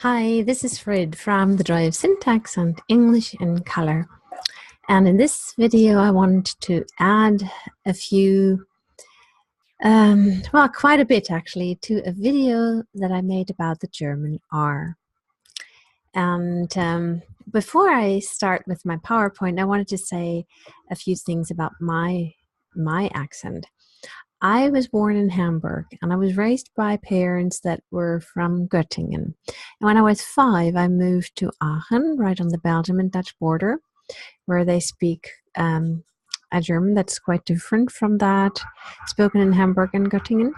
Hi, this is Frid from the Joy of Syntax and English in Color. And in this video, I want to add a few, quite a bit actually, to a video that I made about the German R. And before I start with my PowerPoint, I wanted to say a few things about my accent. I was born in Hamburg and I was raised by parents that were from Göttingen. And when I was 5, I moved to Aachen, right on the Belgium and Dutch border, where they speak a German that's quite different from that spoken in Hamburg and Göttingen.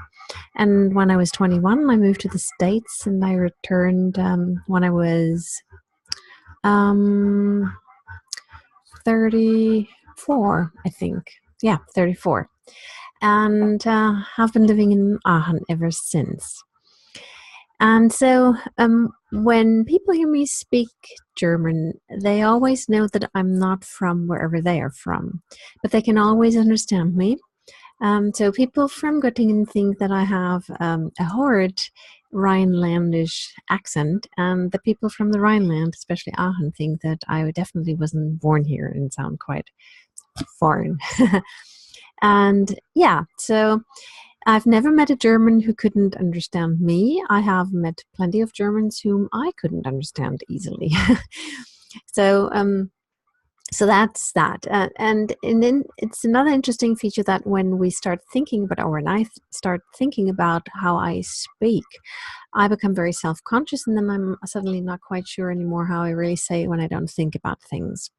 And when I was 21, I moved to the States and I returned when I was 34, I think. Yeah, 34. And have been living in Aachen ever since. And so when people hear me speak German, they always know that I'm not from wherever they are from, but they can always understand me. So people from Göttingen think that I have a horrid Rhinelandish accent, and the people from the Rhineland, especially Aachen, think that I definitely wasn't born here and sound quite foreign. And yeah, so I've never met a German who couldn't understand me. I have met plenty of Germans whom I couldn't understand easily. So that's that. And then it's another interesting feature that when we start thinking about, or when I start thinking about how I speak, I become very self-conscious, and then I'm suddenly not quite sure anymore how I really say it when I don't think about things.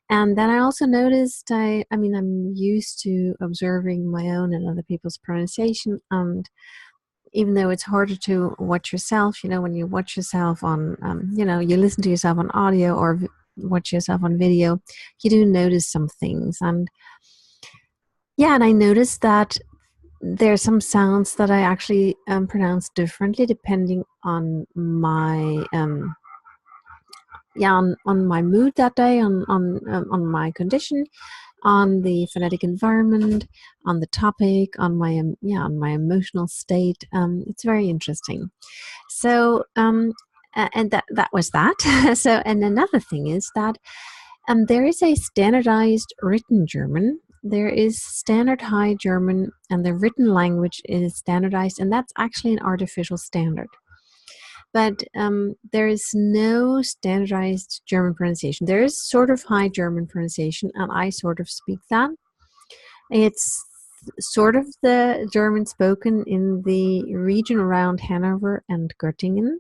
And then I also noticed, I'm used to observing my own and other people's pronunciation, and even though it's harder to watch yourself, when you watch yourself on, you listen to yourself on audio or watch yourself on video, you do notice some things. And yeah, and I noticed that there are some sounds that I actually pronounce differently depending on my on my mood that day, on my condition, on the phonetic environment, on the topic, on my emotional state. It's very interesting. So and that was that. So, and another thing is that there is a standardized written German. There is standard High German, and the written language is standardized, and that's actually an artificial standard. But there is no standardized German pronunciation. There is sort of High German pronunciation, and I sort of speak that. It's sort of the German spoken in the region around Hanover and Göttingen.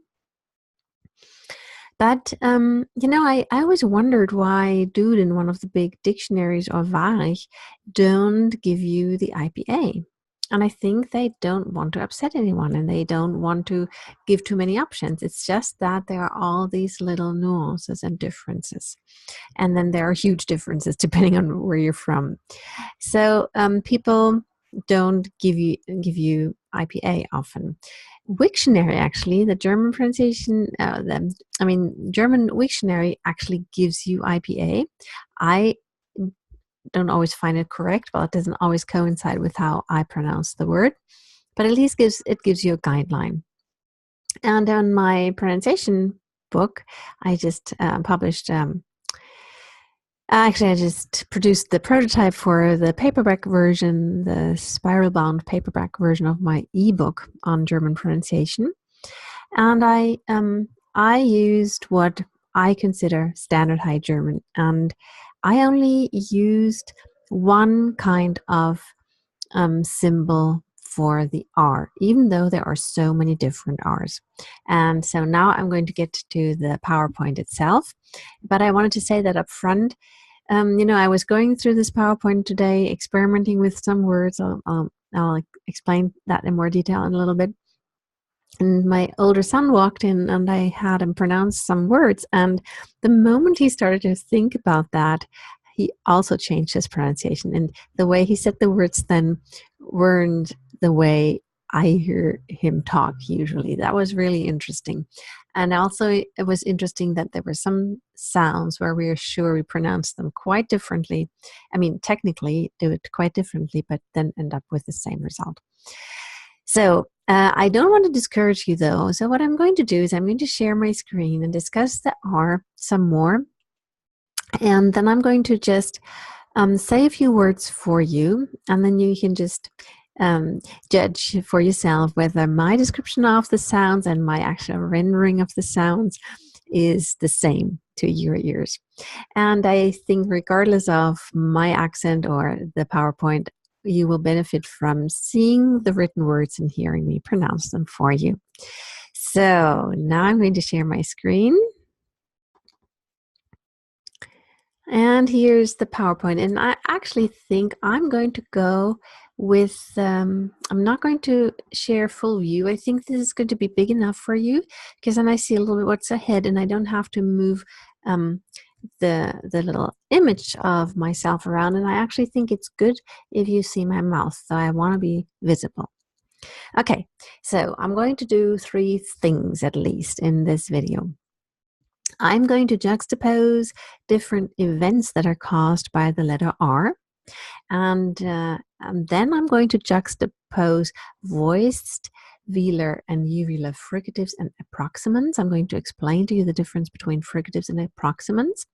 But, I always wondered why Duden, one of the big dictionaries, or Warich, don't give you the IPA. And I think they don't want to upset anyone, and they don't want to give too many options. It's just that there are all these little nuances and differences. And then there are huge differences depending on where you're from. So people don't give you IPA often. Wiktionary, actually, the German pronunciation, German Wiktionary actually gives you IPA. I don't always find it correct. Well, it doesn't always coincide with how I pronounce the word, but at least it gives you a guideline. And on my pronunciation book, I just published. Actually, I just produced the prototype for the paperback version, the spiral-bound paperback version of my ebook on German pronunciation, and I used what I consider standard High German, and I only used one kind of symbol for the R, even though there are so many different R's. And so now I'm going to get to the PowerPoint itself, but I wanted to say that up front, I was going through this PowerPoint today, experimenting with some words. I'll explain that in more detail in a little bit. And my older son walked in, and I had him pronounce some words. And the moment he started to think about that, he also changed his pronunciation. And the way he said the words then weren't the way I hear him talk usually. That was really interesting. And also it was interesting that there were some sounds where we are sure we pronounce them quite differently. I mean, technically do it quite differently, but then end up with the same result. So I don't want to discourage you though. So what I'm going to do is I'm going to share my screen and discuss the R some more. And then I'm going to just say a few words for you, and then you can just judge for yourself whether my description of the sounds and my actual rendering of the sounds is the same to your ears. And I think regardless of my accent or the PowerPoint, you will benefit from seeing the written words and hearing me pronounce them for you. So now I'm going to share my screen. And here's the PowerPoint. And I actually think I'm going to go with, I'm not going to share full view. I think this is going to be big enough for you, because then I see a little bit what's ahead and I don't have to move the little image of myself around. And I actually think it's good if you see my mouth, so I want to be visible. Okay, so I'm going to do 3 things at least in this video. I'm going to juxtapose different events that are caused by the letter R. And then I'm going to juxtapose voiced, velar, and uvular fricatives and approximants. I'm going to explain to you the difference between fricatives and approximants.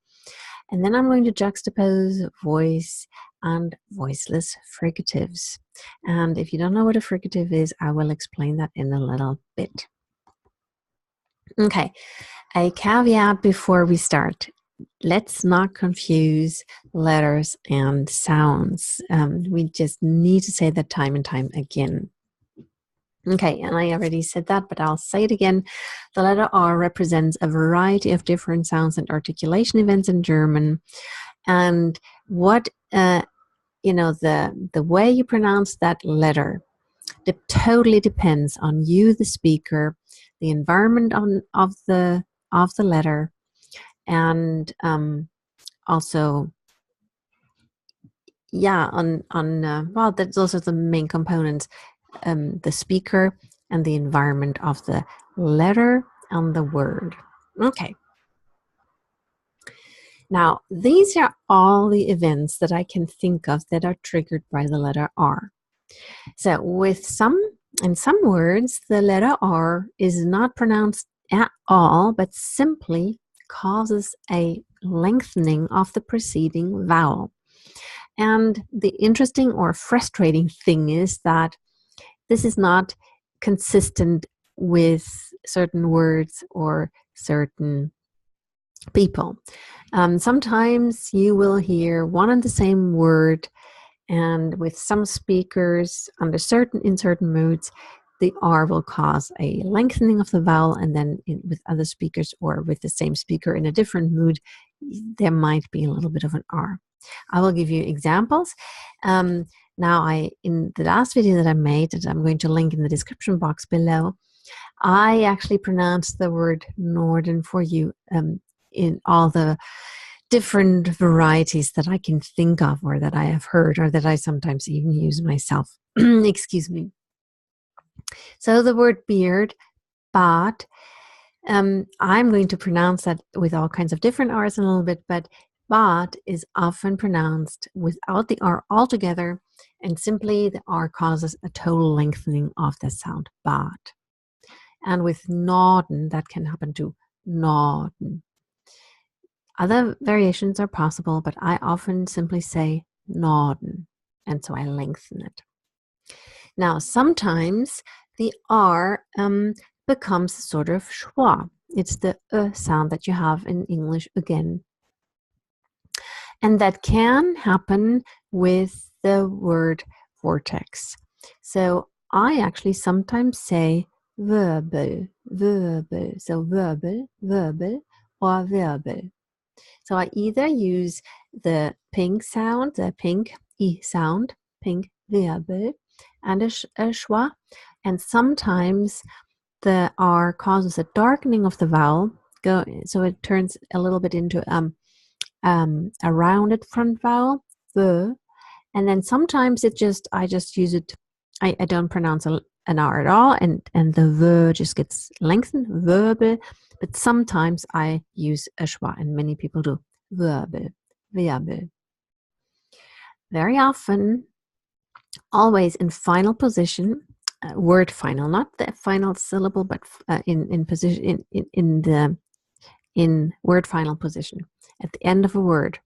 And then I'm going to juxtapose voice and voiceless fricatives. And if you don't know what a fricative is, I will explain that in a little bit. Okay, a caveat before we start. Let's not confuse letters and sounds. We just need to say that time and time again. Okay, and I already said that, but I'll say it again. The letter R represents a variety of different sounds and articulation events in German. And what, the way you pronounce that letter totally depends on you, the speaker, the environment of the letter, and also, yeah, well, that's also the main components, the speaker and the environment of the letter and the word. Okay. Now, these are all the events that I can think of that are triggered by the letter R. So in some words, the letter R is not pronounced at all, but simply causes a lengthening of the preceding vowel. And the interesting or frustrating thing is that this is not consistent with certain words or certain people. Sometimes you will hear one and the same word, and with some speakers in certain moods, the R will cause a lengthening of the vowel, and then with other speakers or with the same speaker in a different mood, there might be a little bit of an R. I will give you examples. Now, in the last video that I made, that I'm going to link in the description box below, I actually pronounced the word Norden for you in all the different varieties that I can think of, or that I have heard, or that I sometimes even use myself. Excuse me. So the word beard, Bart, I'm going to pronounce that with all kinds of different R's in a little bit, but Bart is often pronounced without the R altogether, and simply the R causes a total lengthening of the sound, Bart. And with Norden, that can happen to Norden. Other variations are possible, but I often simply say Norden, and so I lengthen it. Now, sometimes the R becomes sort of schwa. It's the sound that you have in English again. And that can happen with the word vortex. So I actually sometimes say Wirbel, Wirbel. So Wirbel, Wirbel, or Wirbel. So I either use the pink sound, the pink I sound, pink Wirbel, and a schwa. And sometimes the R causes a darkening of the vowel, so it turns a little bit into a rounded front vowel, the, and then sometimes I just use it. I don't pronounce an R at all, and the V just gets lengthened, Wirbel. But sometimes I use a schwa, and many people do. Wirbel, Wirbel. Very often, always in final position, word final, not the final syllable, but in position in word final position at the end of a word.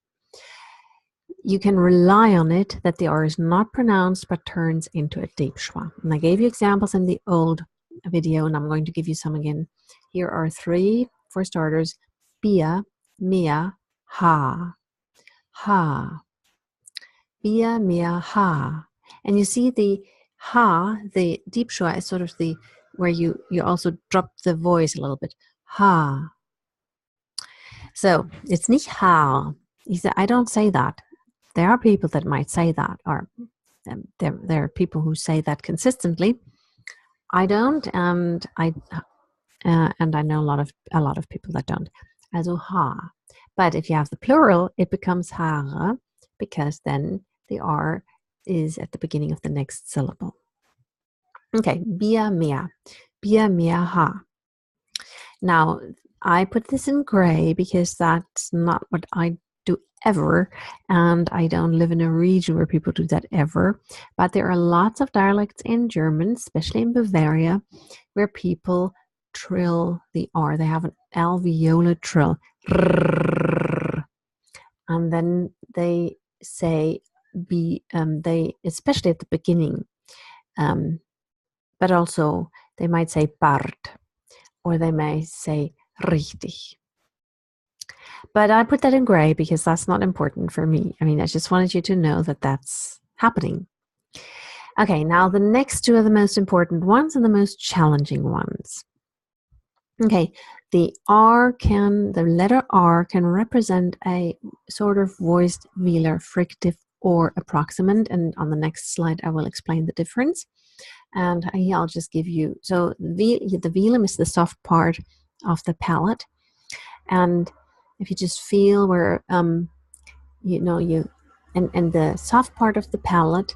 You can rely on it that the R is not pronounced but turns into a deep schwa. And I gave you examples in the old video, and I'm going to give you some again. Here are 3 for starters: bia, mia, ha, ha, bia, mia, ha. And you see the ha, the deep schwa, is sort of the where you also drop the voice a little bit. Ha. So it's nicht ha. I don't say that. There are people that might say that, or there are people who say that consistently. I don't, and I know a lot of people that don't. Also ha. But if you have the plural, it becomes ha, because then the R is at the beginning of the next syllable. Okay, bia mia ha. Now, I put this in gray because that's not what I do ever, and I don't live in a region where people do that ever. But there are lots of dialects in German, especially in Bavaria, where people trill the R. They have an alveolar trill. And then they say they, especially at the beginning, but also they might say Bart, or they may say richtig. But I put that in gray because that's not important for me. I mean, I just wanted you to know that that's happening. Okay, now the next 2 are the most important ones and the most challenging ones. Okay, the letter R can represent a sort of voiced velar, fricative, or approximant. And on the next slide, I will explain the difference. And I'll just give you, so the velum is the soft part of the palate. And if you just feel where, and the soft part of the palate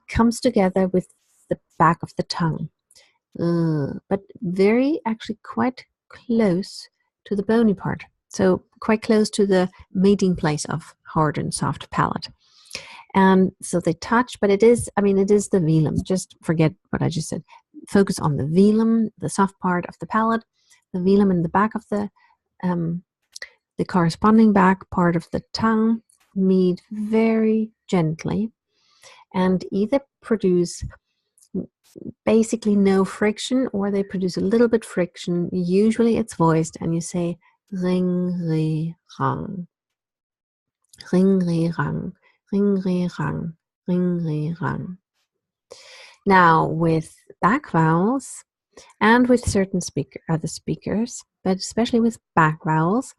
comes together with the back of the tongue, but actually quite close to the bony part. So quite close to the meeting place of hard and soft palate. And so they touch, but it is the velum. Just forget what I just said. Focus on the velum, the soft part of the palate, the velum in the back of the corresponding back part of the tongue meet very gently and either produce basically no friction, or they produce a little bit friction. Usually it's voiced, and you say ring, re, rang. Ring, re, rang. Ring, re, rang. Ring, re, rang. Now, with back vowels and with certain other speakers, but especially with back vowels,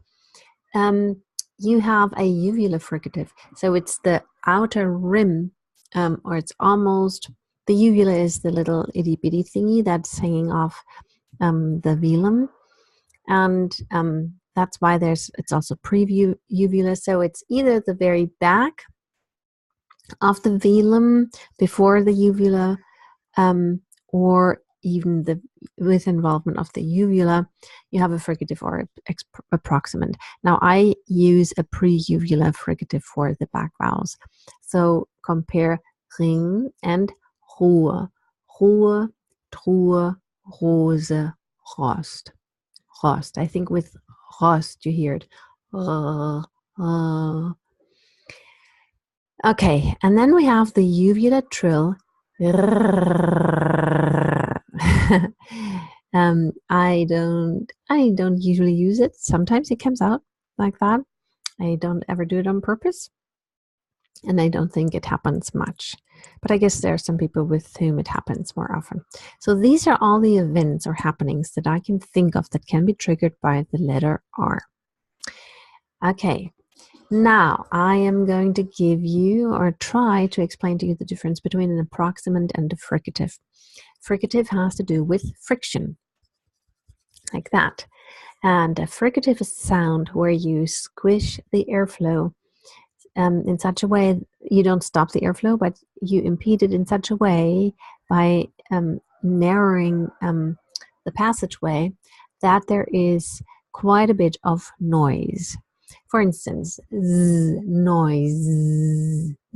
you have a uvular fricative. So it's the outer rim, or it's almost, the uvula is the little itty bitty thingy that's hanging off the velum. And that's why it's also pre-uvula. So it's either the very back of the velum before the uvula, or even with involvement of the uvula, you have a fricative or approximant. Now, I use a pre-uvula fricative for the back vowels. So compare ring and Ruhe. Ruhe, Truhe, Rose, Rost. Rost. I think with Rost you hear it. Okay, and then we have the uvula trill. I don't usually use it. Sometimes it comes out like that. I don't ever do it on purpose, and I don't think it happens much. But I guess there are some people with whom it happens more often. So these are all the events or happenings that I can think of that can be triggered by the letter R. Okay. Now, I am going to give you, or try to explain to you, the difference between an approximant and a fricative. Fricative has to do with friction, like that. And a fricative is sound where you squish the airflow in such a way, you don't stop the airflow, but you impede it in such a way by narrowing the passageway that there is quite a bit of noise. For instance, z, noise,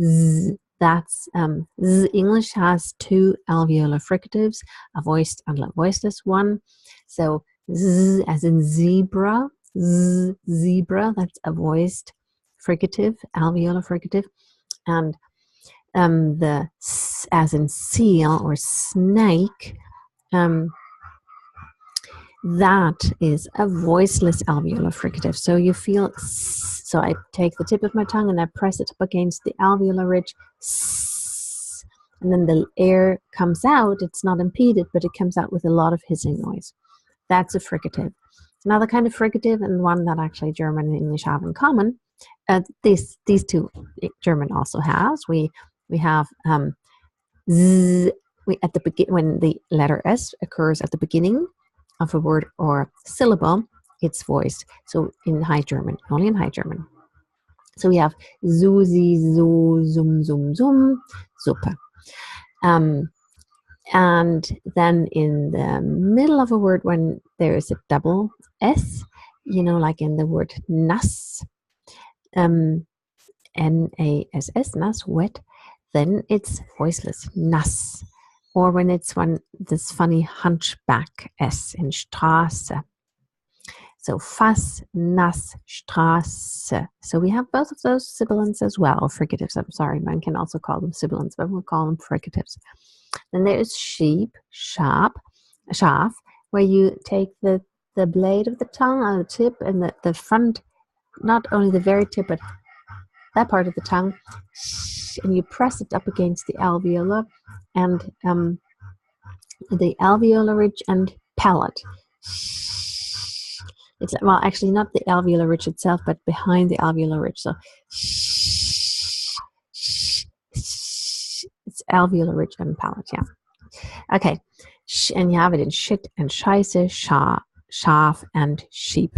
z. That's English has two alveolar fricatives, a voiced and a voiceless one. So z as in zebra, zebra, that's a voiced fricative, alveolar fricative, and the s as in seal or snake, that is a voiceless alveolar fricative. So you feel, so I take the tip of my tongue and I press it up against the alveolar ridge, and then the air comes out. It's not impeded, but it comes out with a lot of hissing noise. That's a fricative. Another kind of fricative, and one that actually German and English have in common. These two German also has. We have z. At the begin, when the letter S occurs at the beginning of a word or syllable, it's voiced. So in High German, only in High German. So we have so, sie, so, zum, zum, zum, Suppe. And then in the middle of a word, when there is a double S, you know, like in the word nass, N-A-S-S, nass, wet, then it's voiceless, nass. Or when it's this funny hunchback S in Straße. So Fass, nass, Straße. So we have both of those sibilants as well, or fricatives. I'm sorry, man can also call them sibilants, but we'll call them fricatives. Then there's sheep, schaf, where you take the blade of the tongue on the tip and the front, not only the very tip, but that part of the tongue, and you press it up against the alveolar and the alveolar ridge and palate. It's, well, actually not the alveolar ridge itself, but behind the alveolar ridge. So it's alveolar ridge and palate, yeah. Okay, and you have it in shit and scheiße, schaf, and sheep.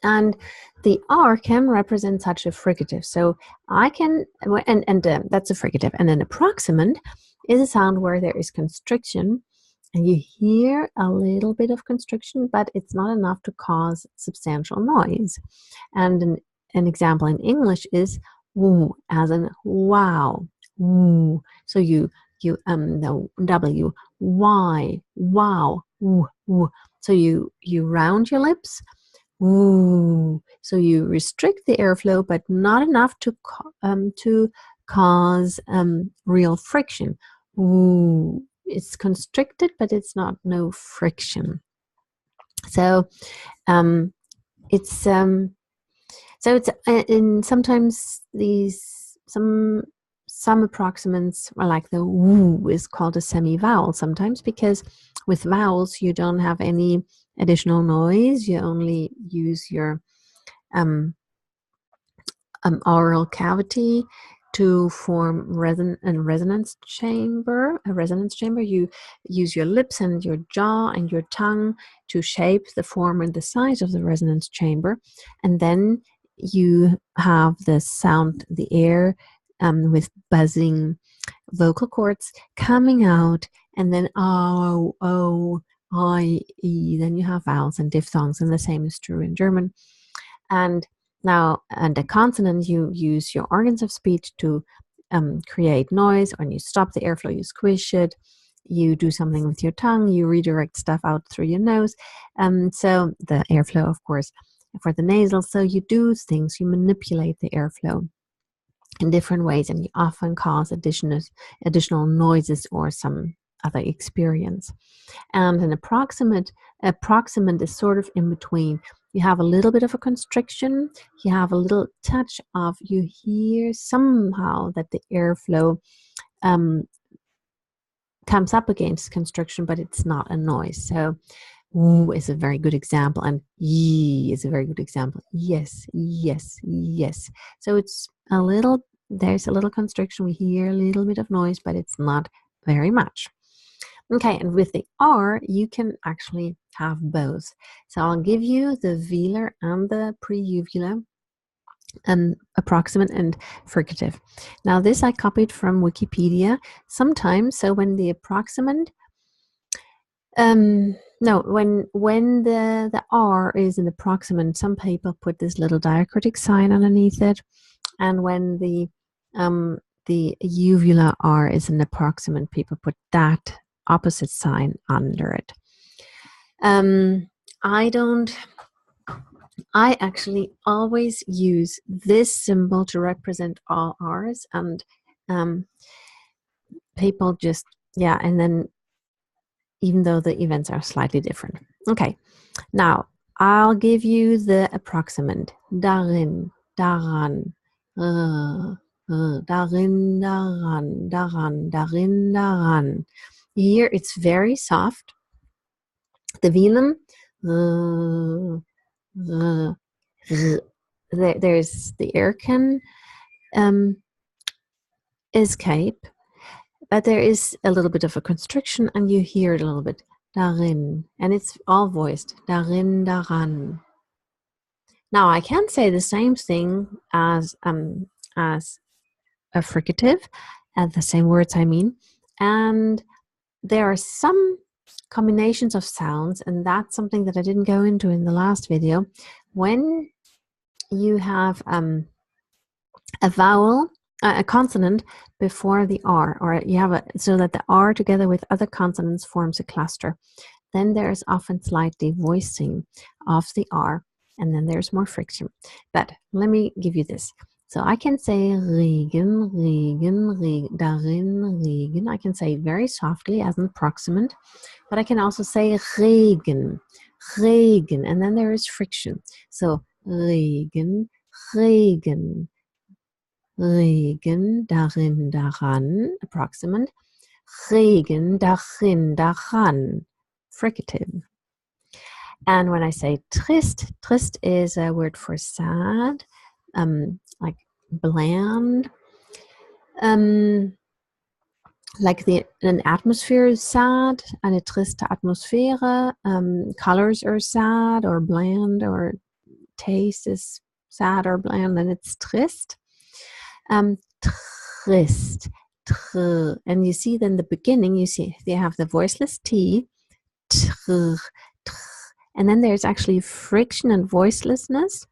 And the R can represent such a fricative. So I can, and that's a fricative. And an approximant is a sound where there is constriction, and you hear a little bit of constriction, but it's not enough to cause substantial noise. And an example in English is woo, as in wow, woo. So the W, Y, wow, woo, woo. So you round your lips, woo. So you restrict the airflow, but not enough to cause real friction. Woo. It's constricted, but it's not no friction. So it's in sometimes some approximants are like the woo is called a semi-vowel sometimes, because with vowels you don't have any additional noise. You only use your oral cavity to form a resonance chamber. You use your lips and your jaw and your tongue to shape the form and the size of the resonance chamber, and then you have the sound, the air with buzzing vocal cords coming out, and then O, O, I, E. Then you have vowels and diphthongs, and the same is true in German. And now, and a consonant, you use your organs of speech to create noise. When you stop the airflow, you squish it. You do something with your tongue. You redirect stuff out through your nose. So the airflow, of course, for the nasal. So you do things. You manipulate the airflow in different ways, and you often cause additional noises or some other experience. And an approximant is sort of in between. You have a little bit of a constriction, you have a little touch of, you hear somehow that the airflow comes up against constriction, but it's not a noise. So woo is a very good example, and yee is a very good example. Yes, yes, yes. So it's there's a little constriction, we hear a little bit of noise, but it's not very much. Okay, and with the R, you can actually have both. So I'll give you the velar and the preuvula, approximant and fricative. Now this I copied from Wikipedia. Sometimes, so when the approximant, when the R is an approximant, some people put this little diacritic sign underneath it, and when the the uvula R is an approximant, people put that opposite sign under it. I actually always use this symbol to represent all R's, and people just, yeah, and then even though the events are slightly different. Okay, now I'll give you the approximant. Darin, daran, darin, daran, daran, darin, daran. Here it's very soft. The velum, there's the air can escape, but there is a little bit of a constriction, and you hear it a little bit. Darin, and it's all voiced. Darin, daran. Now I can say the same thing as a fricative, and the same words I mean, and there are some combinations of sounds, and that's something that I didn't go into in the last video. When you have a vowel, a consonant before the R, or you have so that the R together with other consonants forms a cluster, then there's often slight devoicing of the R, and then there's more friction. But let me give you this. So I can say Regen, Regen, Regen, darin, Regen. I can say it very softly as an approximant, but I can also say Regen, Regen, and then there is friction. So Regen, Regen, Regen, darin, daran, approximant. Regen, darin, daran, fricative. And when I say trist, trist is a word for sad, like bland, like an atmosphere is sad, eine triste Atmosphäre. Colors are sad or bland, or taste is sad or bland, and it's trist. Trist, and you see then the beginning, you see they have the voiceless T, tr, and then there's actually friction and voicelessness,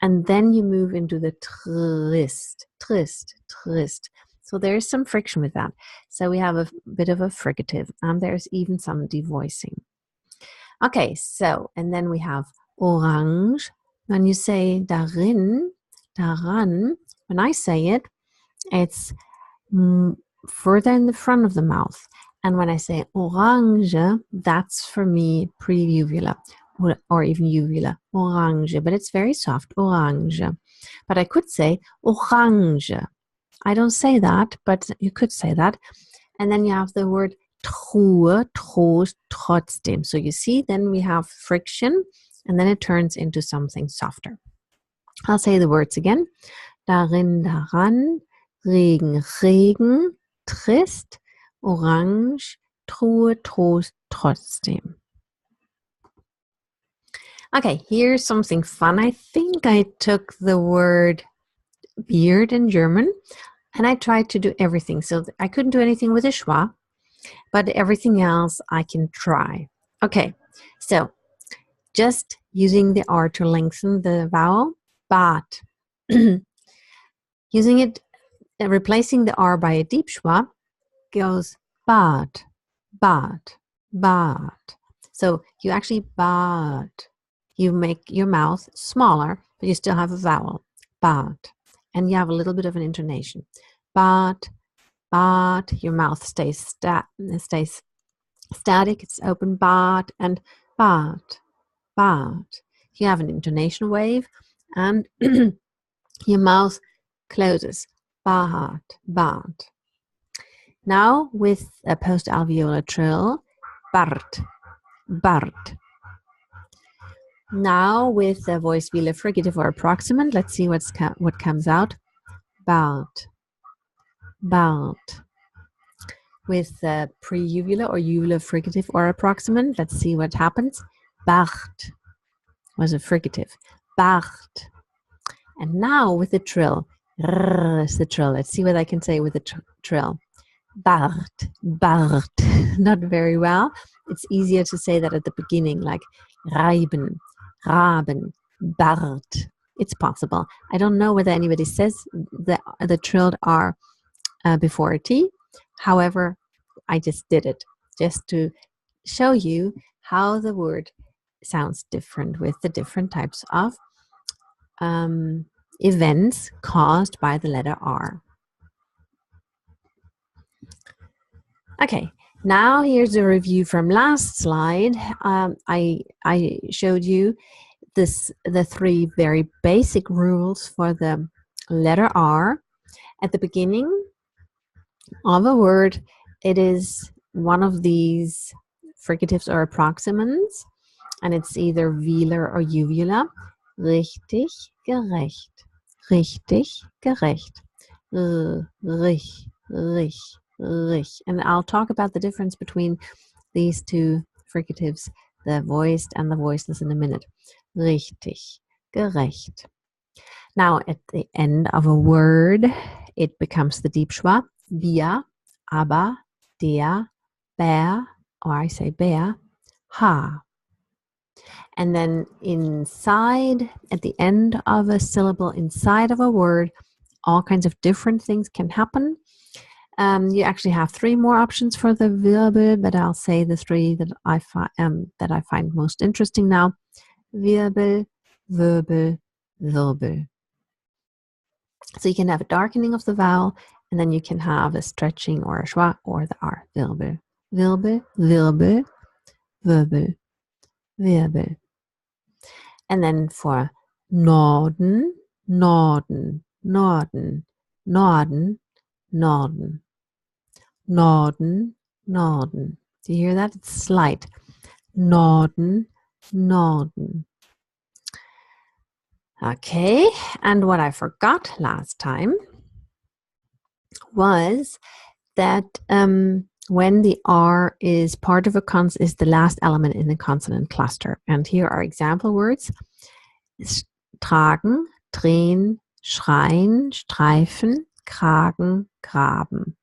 and then you move into the trist, trist, trist. So there's some friction with that. So we have a bit of a fricative, and there's even some devoicing. Okay, so, and then we have orange. When you say darin, daran, when I say it, it's further in the front of the mouth. And when I say orange, that's for me pre-uvula, or even uvula, orange, but it's very soft, orange. But I could say orange. I don't say that, but you could say that. And then you have the word Truhe, Trost, trotzdem. So you see, then we have friction, and then it turns into something softer. I'll say the words again. Darin, daran, Regen, Regen, trist, orange, Truhe, Trost, trotzdem. Okay, here's something fun. I think I took the word beard in German, and I tried to do everything. So I couldn't do anything with a schwa, but everything else I can try. Okay, so just using the R to lengthen the vowel, but using it, replacing the R by a deep schwa, goes bad, bad, bad. So you actually bad. You make your mouth smaller, but you still have a vowel, bad. And you have a little bit of an intonation. Bad, bad, your mouth stays static, it's open, bad, and bad, bad. You have an intonation wave, and your mouth closes, bad, bad. Now with a post-alveolar trill, bart, bart. Now with a voice velar fricative or approximant, let's see what comes out. Bart, bart. With the pre-uvula or uvula fricative or approximant, let's see what happens. Bart was a fricative. Bart. And now with the trill, is the trill. Let's see what I can say with the trill. Bart, Bart. Not very well. It's easier to say that at the beginning, like reiben, raben, Bart. It's possible. I don't know whether anybody says the trilled R before a T. However, I just did it just to show you how the word sounds different with the different types of events caused by the letter R. Okay, now here's a review from last slide. I showed you the three very basic rules for the letter R. At the beginning of a word, it is one of these fricatives or approximants, and it's either velar or uvula. Richtig, gerecht. Richtig, gerecht. Rich, rich. And I'll talk about the difference between these two fricatives, the voiced and the voiceless, in a minute. Richtig, gerecht. Now, at the end of a word, it becomes the deep schwa. Wir, aber, der, bear, or I say bear, ha. And then inside, at the end of a syllable, inside of a word, all kinds of different things can happen. You actually have three more options for the Wirbel, but I'll say the three that I find most interesting now. Wirbel, Wirbel, Wirbel. So you can have a darkening of the vowel, and then you can have a stretching or a schwa or the R. Wirbel, Wirbel, Wirbel, Wirbel, Wirbel. And then for Norden, Norden, Norden, Norden, Norden, Norden, Norden. Do you hear that? It's slight. Norden, Norden. Okay, and what I forgot last time was that when the R is part of a consonant, is the last element in the consonant cluster. And here are example words. Tragen, drehen, schreien, streifen, kragen, graben.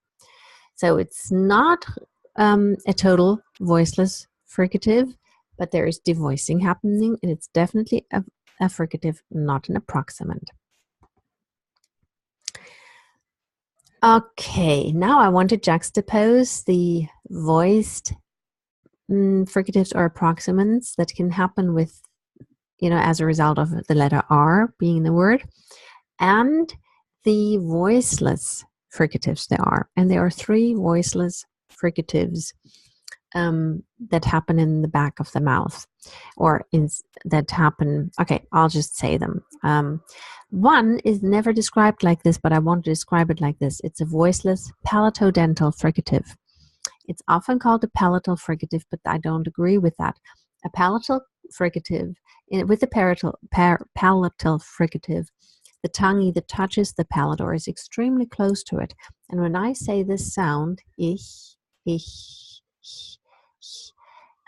So it's not a total voiceless fricative, but there is devoicing happening, and it's definitely a fricative, not an approximant. Okay, now I want to juxtapose the voiced fricatives or approximants that can happen with, as a result of the letter R being in the word, and the voiceless fricatives there are. And there are three voiceless fricatives that happen in the back of the mouth, that happen. Okay, I'll just say them. One is never described like this, but I want to describe it like this. It's a voiceless palatodental fricative. It's often called a palatal fricative, but I don't agree with that. A palatal fricative, with the palatal fricative, the tongue either touches the palate or is extremely close to it. And when I say this sound, ich,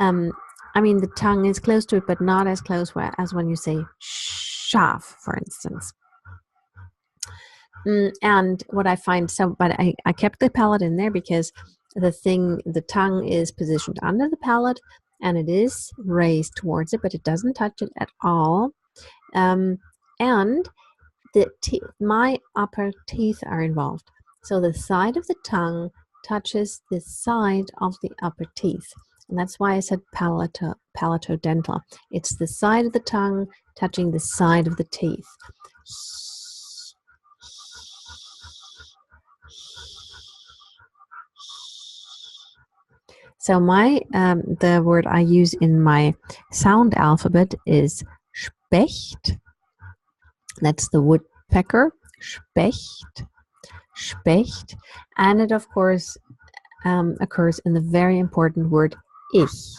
I mean, the tongue is close to it, but not as close as when you say scharf, for instance. And what I find, but I kept the palate in there because the tongue is positioned under the palate and it is raised towards it, but it doesn't touch it at all. And my upper teeth are involved. So the side of the tongue touches the side of the upper teeth. And that's why I said palatodental. It's the side of the tongue touching the side of the teeth. So the word I use in my sound alphabet is Specht. That's the woodpecker. Specht. Specht. And it, of course, occurs in the very important word ich.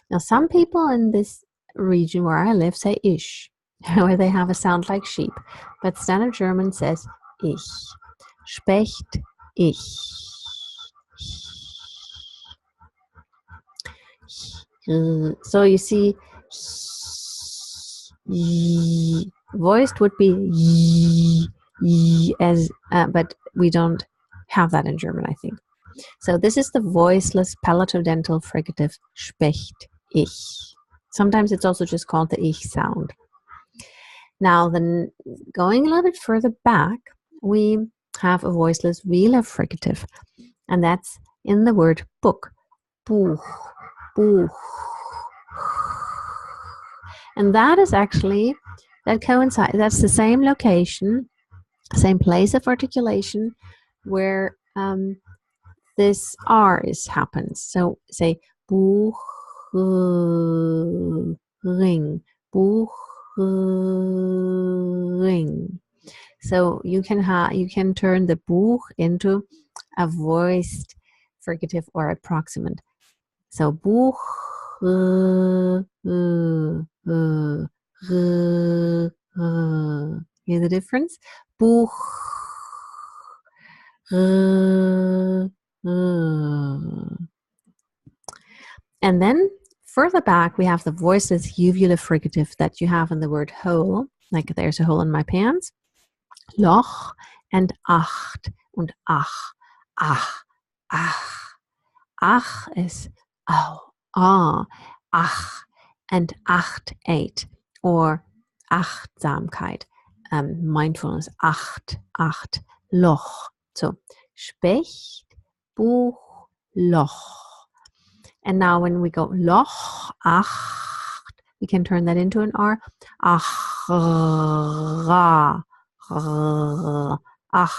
Now, some people in this region where I live say ich, where they have a sound like sheep, but standard German says ich. Specht, ich. So you see, voiced would be but we don't have that in German, I think. So this is the voiceless palatodental fricative Specht, ich. Sometimes it's also just called the ich sound. Now, then, going a little bit further back, we have a voiceless velar fricative, and that's in the word book. Buch, buch. And that is actually, that coincides, that's the same location, same place of articulation where this R happens. So say Buch, ring, Buch, ring. So you can turn the Buch into a voiced fricative or approximant. So Buch, hear the difference? Buch, and then further back we have the voiceless uvular fricative that you have in the word hole, like there's a hole in my pants. Loch and acht und ach, ach, ach. Ach is oh, ah, ach, and acht, 8, or Achtsamkeit, mindfulness, acht, Loch. So, Specht, Buch, Loch. And now when we go Loch, acht, we can turn that into an R. Ach, ra, ach,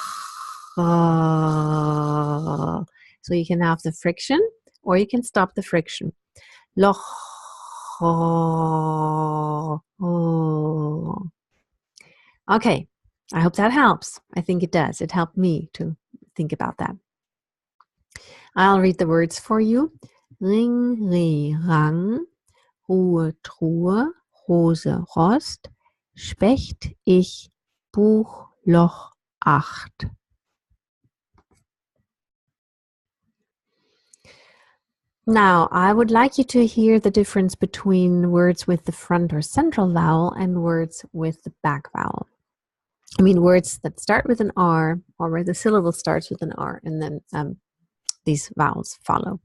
so you can have the friction, or you can stop the friction. Loch. Okay, I hope that helps. I think it does. It helped me to think about that. I'll read the words for you. Ring, Ri, Rang, Ruhe, Truhe, Rose, Rost, Specht, Ich, Buch, Loch, Acht. Now, I would like you to hear the difference between words with the front or central vowel and words with the back vowel. I mean, words that start with an R, or where the syllable starts with an R, and then these vowels follow.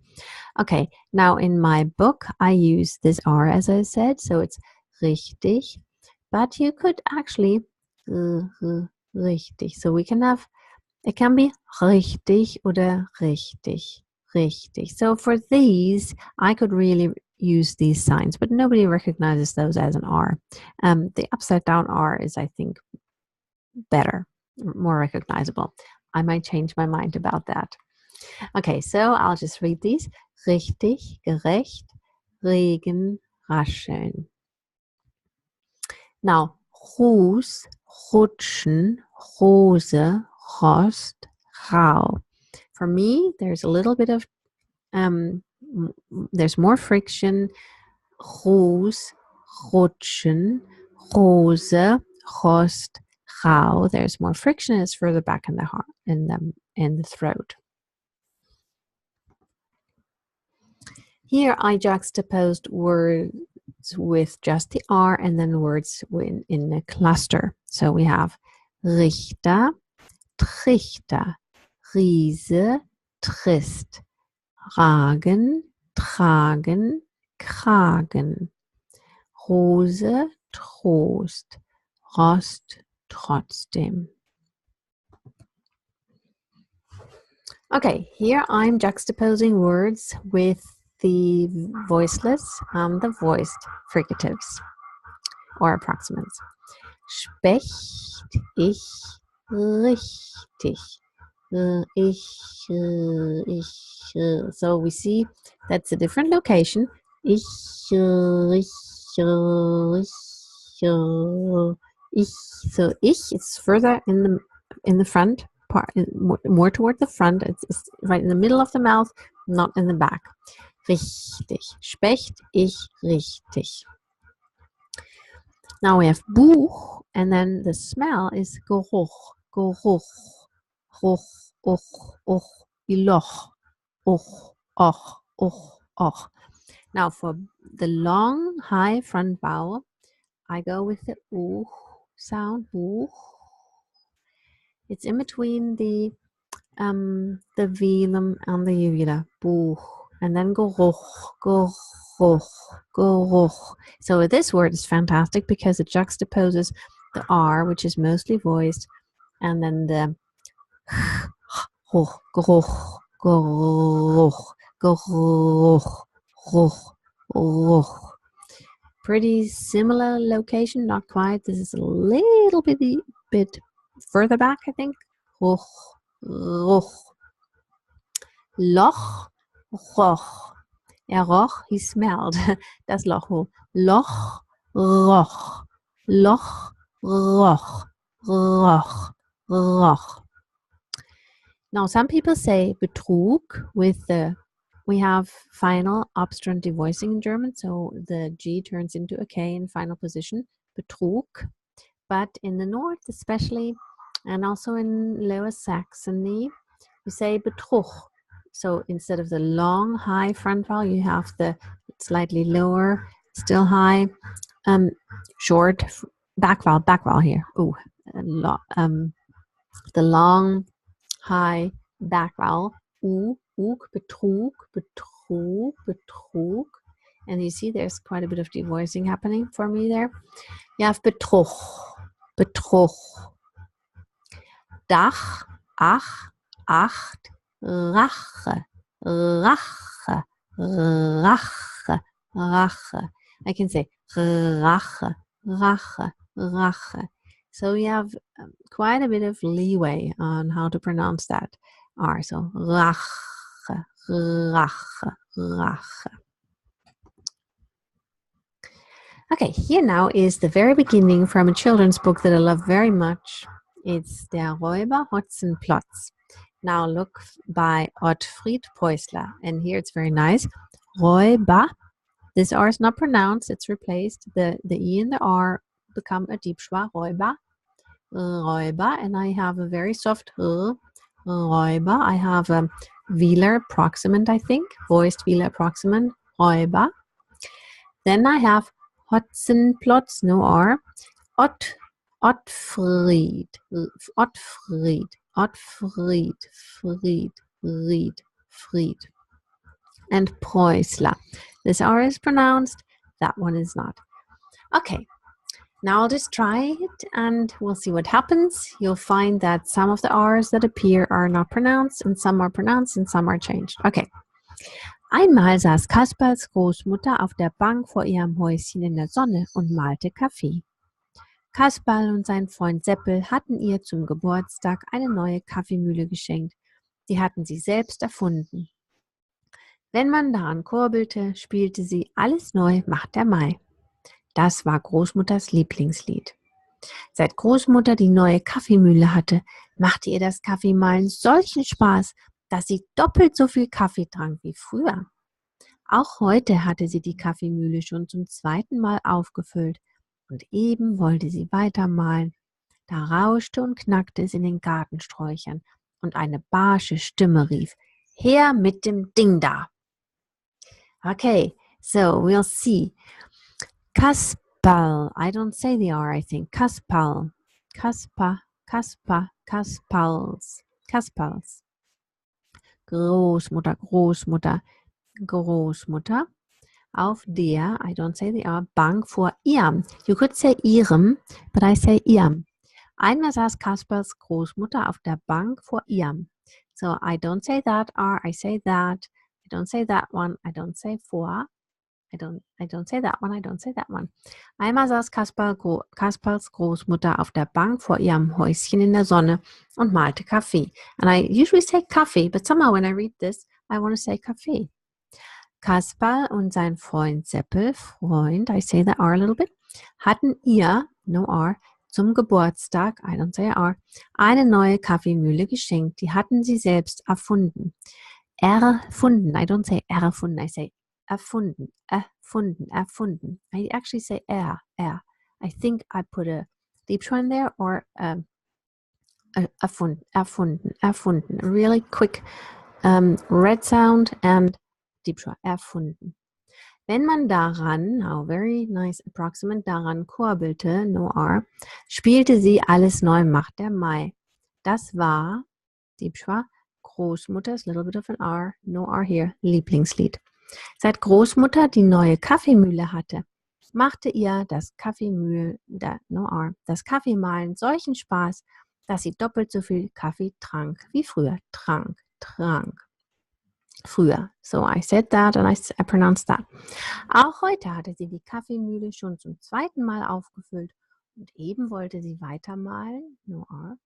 Okay, now in my book, I use this R, as I said, so it's richtig, but you could actually richtig. So we can have, it can be richtig oder richtig. Richtig. So for these, I could really use these signs, but nobody recognizes those as an R. The upside down R is, I think, better, more recognizable. I might change my mind about that. Okay, so I'll just read these. Richtig, gerecht, Regen, rascheln. Now, Ruß, rutschen, Rose, Rost, Rau. For me, there's a little bit of, there's more friction. Ruß, rutschen, Rose, Rost, Rau. There's more friction. It's further back in the heart, in the throat. Here I juxtaposed words with just the R and then words in a cluster. So we have Richter, Trichter, Riese, Trist, Ragen, Tragen, Kragen, Rose, Trost, Rost, trotzdem. Okay, here I'm juxtaposing words with the voiceless and the voiced fricatives or approximants. Specht, ich, richtig. So we see that's a different location. Ich, so ich is further in the front part, more toward the front. It's right in the middle of the mouth, not in the back. Richtig. Specht, ich, richtig. Now we have Buch, and then the smell is Geruch, Geruch, Ruch, uch, Loch, uch, och. Now for the long, high front vowel, I go with the sound, It's in between the velum and the uvula, Buch, and then Geruch, Geruch. So this word is fantastic because it juxtaposes the R, which is mostly voiced, and then the Geruch, Geruch, Geruch, Geruch, Geruch, Geruch. Pretty similar location, not quite. This is a little bit further back, I think. Geruch, Geruch. Loch, Roch. Roch, he smelled. Das Loch. Loch, Roch. Loch, Roch. Roch, Roch. Now, some people say Betrug with the, we have final obstruent devoicing in German, so the G turns into a K in final position, Betrug. But in the north especially, and also in Lower Saxony, we say Betrug. So instead of the long, high front vowel, you have the slightly lower, still high, short back vowel here. Ooh, the long, high back vowel. Betrug, Betrug, Betrug. And you see there's quite a bit of devoicing happening for me there. You have Betrug, Betrug. Dach, ach, acht, Rache, Rache, Rache, Rache. I can say Rache, Rache, Rache. So we have quite a bit of leeway on how to pronounce that R. So Rache, Rache, Rache. Okay, here now is the very beginning from a children's book that I love very much. It's Der Räuber Hotzenplotz. Now look by Ottfried Preußler, and here it's very nice. Räuber, this R is not pronounced, it's replaced. The E and the R become a deep schwa, Räuber, Räuber, and I have a very soft Räuber. I have a Velar Approximant, I think, voiced Velar Approximant, Räuber. Then I have Hotzenplotz, no R, Ottfried, Ottfried, Ottfried, Fried. And Preußler. This R is pronounced, that one is not. Okay, now I'll just try it and we'll see what happens. You'll find that some of the R's that appear are not pronounced and some are pronounced and some are changed. Okay. Einmal saß Kaspers Großmutter auf der Bank vor ihrem Häuschen in der Sonne und malte Kaffee. Kasperl und sein Freund Seppel hatten ihr zum Geburtstag eine neue Kaffeemühle geschenkt. Die hatten sie selbst erfunden. Wenn man daran kurbelte, spielte sie Alles neu macht der Mai. Das war Großmutters Lieblingslied. Seit Großmutter die neue Kaffeemühle hatte, machte ihr das Kaffeemahlen solchen Spaß, dass sie doppelt so viel Kaffee trank wie früher. Auch heute hatte sie die Kaffeemühle schon zum zweiten Mal aufgefüllt und eben wollte sie weitermahlen. Da rauschte und knackte es in den Gartensträuchern und eine barsche Stimme rief, her mit dem Ding da! Okay, so we'll see. Kasperl, I don't say the R, I think. Kasperl, Kaspals. Großmutter. Auf der, I don't say the R, Bank vor ihrem. You could say ihrem, but I say ihrem. Einmal saß Kaspers Großmutter auf der Bank vor ihrem. So I don't say that R, I say that. I don't say that one, I don't say vor. I don't say that one, I don't say that one. Einmal saß Kaspers Großmutter auf der Bank vor ihrem Häuschen in der Sonne und malte Kaffee. And I usually say Kaffee, but somehow when I read this, I want to say Kaffee. Kasperl und sein Freund Seppel, I say the R a little bit, hatten ihr, no R, zum Geburtstag, I don't say R, eine neue Kaffeemühle geschenkt. Die hatten sie selbst erfunden. Erfunden, I don't say erfunden, I say erfunden. I actually say er. I think I put a deep schwa in there or erfunden. A really quick red sound and deep schwa, erfunden. Wenn man daran, now very nice approximant, daran kurbelte, no R, spielte sie Alles neu macht der Mai. Das war, deep schwa, Großmutters, little bit of an R, no R here, Lieblingslied. Seit Großmutter die neue Kaffeemühle hatte, machte ihr das Kaffeemahlen solchen Spaß, dass sie doppelt so viel Kaffee trank wie früher. Trank. Früher. So I said that and I pronounced that. Auch heute hatte sie die Kaffeemühle schon zum zweiten Mal aufgefüllt und eben wollte sie weitermalen. No R.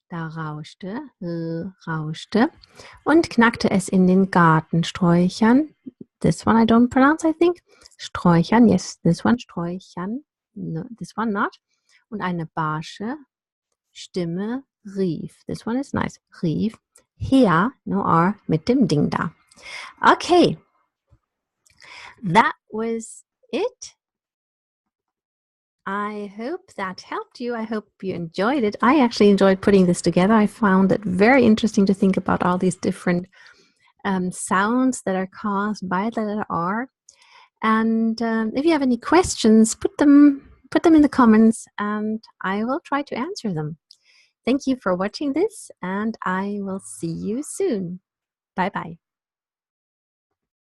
Da rauschte und knackte es in den Gartensträuchern. This one I don't pronounce, I think. Sträuchern, yes, this one, Sträuchern. No, this one not. Und eine barsche Stimme rief. This one is nice. Rief. Her, no R, mit dem Ding da. Okay. That was it. I hope that helped you. I hope you enjoyed it. I actually enjoyed putting this together. I found it very interesting to think about all these different sounds that are caused by the letter R. And if you have any questions, put them in the comments and I will try to answer them. Thank you for watching this and I will see you soon. Bye-bye.